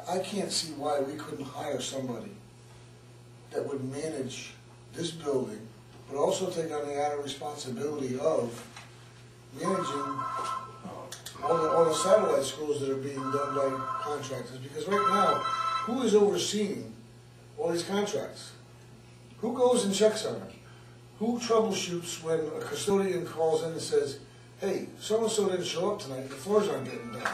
I can't see why we couldn't hire somebody that would manage this building, but also take on the added responsibility of managing all the satellite schools that are being done by contractors. Because right now, who is overseeing all these contracts? Who goes and checks on them? Who troubleshoots when a custodian calls in and says, hey, so-and-so didn't show up tonight, the floors aren't getting done?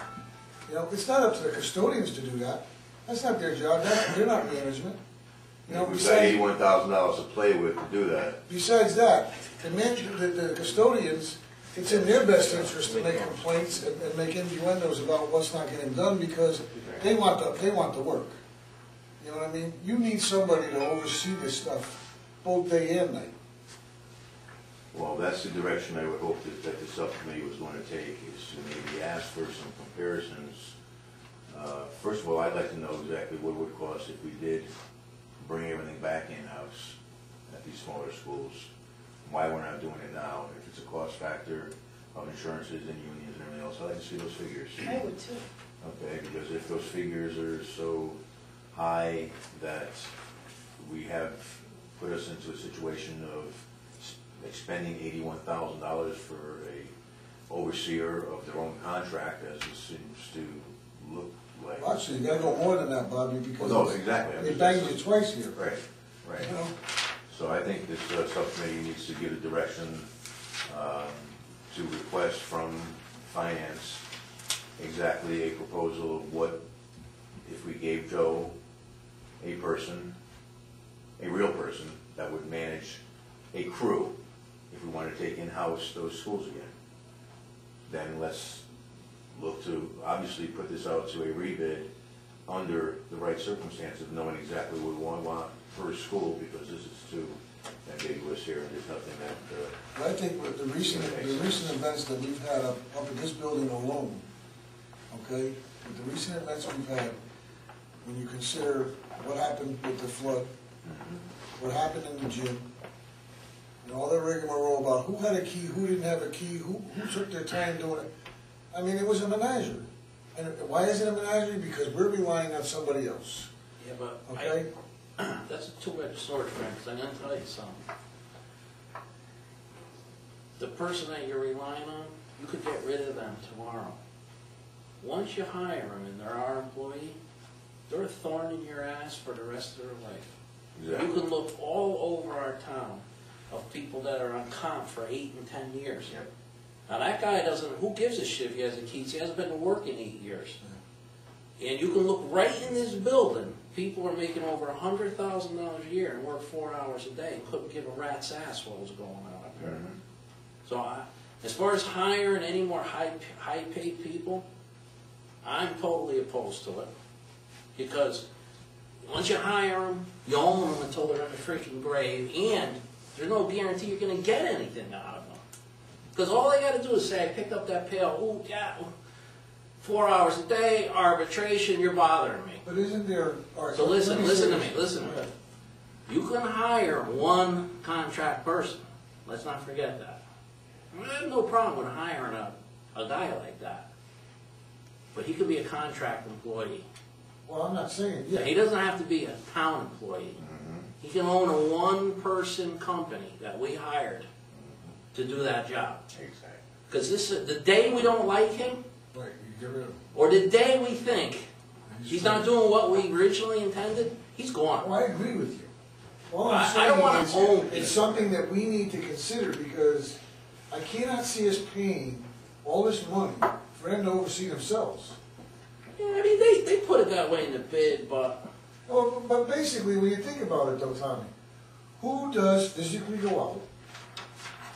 You know, it's not up to the custodians to do that. That's not their job. They're not management. You know, we've got $81,000 to play with to do that. Besides that, the custodians, it's in their best interest to make complaints and make innuendos about what's not getting done because they want the work. You know what I mean? You need somebody to oversee this stuff both day and night. Well, that's the direction I would hope that the subcommittee was going to take, is to maybe ask for some comparisons. First of all, I'd like to know exactly what it would cost if we did bring everything back in-house at these smaller schools. Why we're not doing it now, if it's a cost factor of insurances and unions and everything else. I'd like to see those figures. I would too. Okay, because if those figures are so high that we have put us into a situation of expending $81,000 for a overseer of their own contract, as it seems to look like. Well, actually, you got to go more than that, Bobby, because no, exactly. They banged you twice here. Right, right. You know? So I think this subcommittee needs to give a direction to request from finance exactly a proposal of what if we gave Joe a person, a real person, that would manage a crew if we want to take in-house those schools again. Then let's look to obviously put this out to a rebid under the right circumstances, knowing exactly what we want per school, because this is too ambiguous here, and there's nothing that. I think with the recent events that we've had up in this building alone, okay, with the recent events we've had, when you consider what happened with the flood, what happened in the gym, and all that rigmarole about who had a key, who didn't have a key, who took their time doing it. I mean, it was a menagerie. And why is it a menagerie? Because we're relying on somebody else. Yeah, but okay? That's a two-edged sword, friend, because I'm going to tell you something. The person that you're relying on, you could get rid of them tomorrow. Once you hire them and they're our employee, they're a thorn in your ass for the rest of their life. Exactly. You can look all over our town of people that are on comp for 8 and 10 years. Yep. Now that guy doesn't, who gives a shit if he has a key? He hasn't been to work in 8 years. And you can look right in this building, people are making over $100,000 a year and work 4 hours a day and couldn't give a rat's ass what was going on up there. So as far as hiring any more high-paid people, I'm totally opposed to it. Because once you hire them, you own them until they're in the freaking grave, and there's no guarantee you're going to get anything out of them. Because all they got to do is say, I picked up that pail, ooh, yeah, 4 hours a day, arbitration, you're bothering me. But isn't there... Right, so listen to me. You can hire one contract person. Let's not forget that. I have no problem with hiring a guy like that. But he could be a contract employee. Well, I'm not saying, yeah. He doesn't have to be a town employee. He can own a one-person company that we hired to do that job. Exactly. Because the day we don't like him, right, you get rid of him. Or the day we think he's not doing what we originally intended, he's gone. Well, I agree with you. All I'm saying I don't want to own it's something that we need to consider, because I cannot see us paying all this money for them to oversee themselves. Yeah, I mean, they put it that way in the bid, but... Well, but basically, when you think about it, though, Tommy, who does physically go out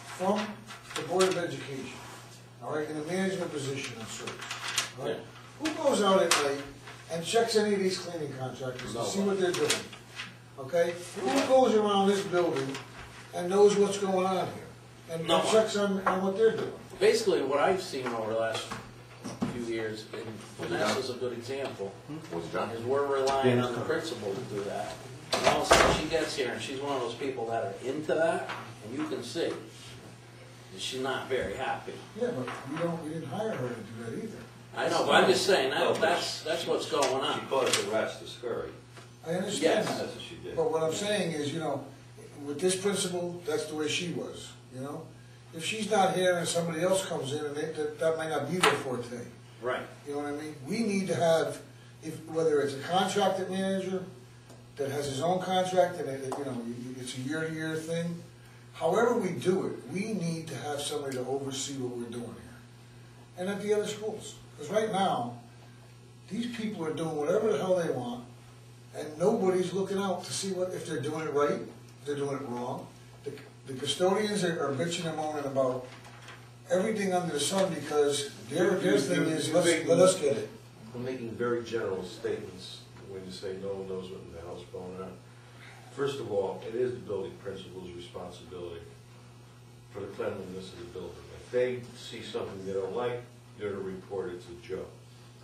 from the Board of Education, all right, in a management position and such, right? Yeah. Who goes out at night and checks any of these cleaning contractors to see what they're doing? Okay? Who goes around this building and knows what's going on here and checks on what they're doing? Basically, what I've seen over the last few years, and Vanessa's a good example, is we're relying on the principal to do that. And all of a sudden she gets here and she's one of those people that are into that, and you can see that she's not very happy. Yeah, but we didn't hire her to do that either. I know, but I'm just saying, No, but that's what's going She on. called it the rats to scurry. I understand Yes. that. That's what she did. But what I'm saying is, you know, with this principal, that's the way she was, you know? If she's not here and somebody else comes in, and that might not be their forte, Right. you know what I mean? We need to have, whether it's a contracted manager that has his own contract and you know, it's a year-to-year thing, however we do it, we need to have somebody to oversee what we're doing here. And at the other schools. Because right now, these people are doing whatever the hell they want, and nobody's looking out to see if they're doing it right, if they're doing it wrong. The custodians are bitching and moaning about everything under the sun because their thing is, let us get it. We're making very general statements when you say no one knows what in the hell's going on. First of all, it is the building principal's responsibility for the cleanliness of the building. If they see something they don't like, they're to report it to Joe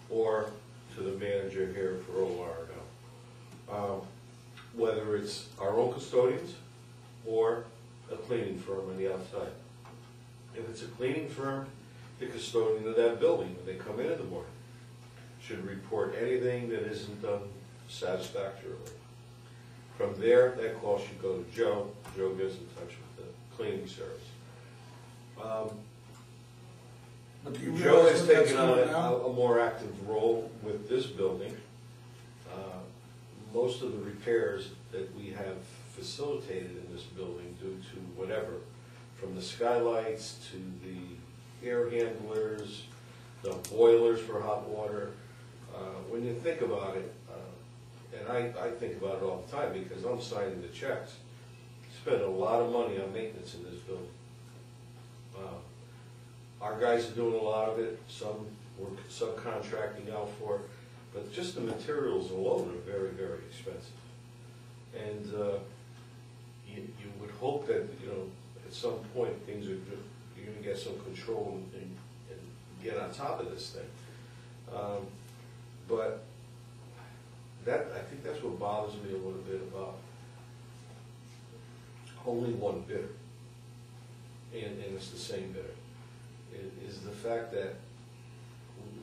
or to the manager here for ORNO. Whether it's our own custodians or a cleaning firm on the outside. If it's a cleaning firm, the custodian of that building, when they come in the morning, should report anything that isn't done satisfactorily. From there, that call should go to Joe. Joe gets in touch with the cleaning service. But do you Joe realize has what that's taken on doing now? a more active role with this building. Most of the repairs that we have facilitated in this building due to whatever, from the skylights to the air handlers, the boilers for hot water. When you think about it, and I think about it all the time because I'm signing the checks, spend a lot of money on maintenance in this building. Our guys are doing a lot of it, some we're subcontracting out for, but just the materials alone are very, very expensive. And you would hope that, you know, at some point things are, you're going to get some control and get on top of this thing. But I think that's what bothers me a little bit about only one bidder, and it's the same bidder, is the fact that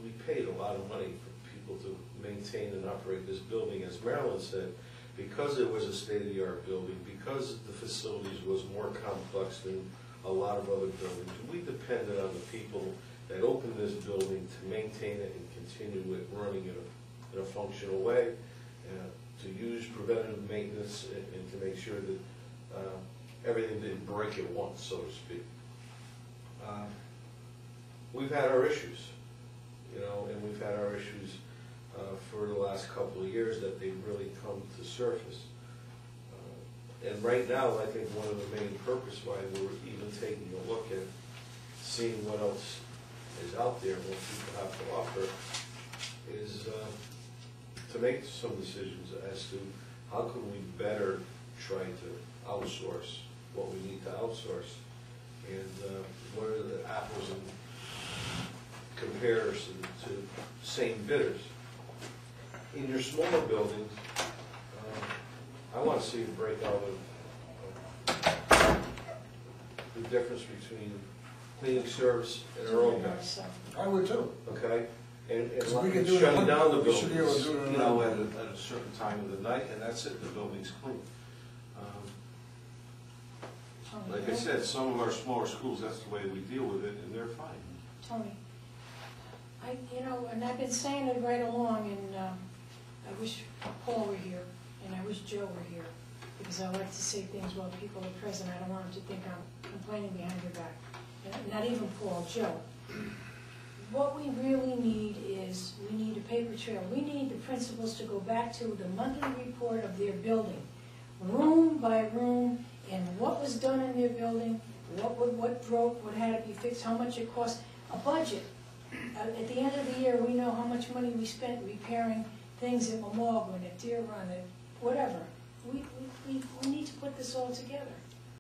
we paid a lot of money for people to maintain and operate this building, as Marilyn said, because it was a state-of-the-art building, because the facilities was more complex than a lot of other buildings. We depended on the people that opened this building to maintain it and continue it running in a functional way, to use preventative maintenance and to make sure that everything didn't break at once, so to speak. We've had our issues, you know, and we've had our issues for the last couple of years that they've really come to surface. And right now, I think one of the main purpose why we're even taking a look at seeing what else is out there, what people have to offer, is to make some decisions as to how can we better try to outsource what we need to outsource, and what are the apples in comparison to same bidders. In your smaller buildings, I want to see a breakout of the difference between cleaning service and our own guys. I would too. Okay? And We can do it shutting in down the one- we should be able to buildings, do it in you know, one. at a certain time of the night, and that's it, the building's clean. Like I said, some of our smaller schools, that's the way we deal with it, and they're fine. Tony, you know, and I've been saying it right along, and I wish Paul were here, and I wish Joe were here, because I like to say things while people are present. I don't want them to think I'm complaining behind your back. And not even Paul, Joe. What we really need is, we need a paper trail. We need the principals to go back to the monthly report of their building, room by room, and what was done in their building, what broke, what had to be fixed, how much it cost, a budget. At the end of the year, we know how much money we spent repairing things at Memorial, at Deer Run, at whatever. We need to put this all together.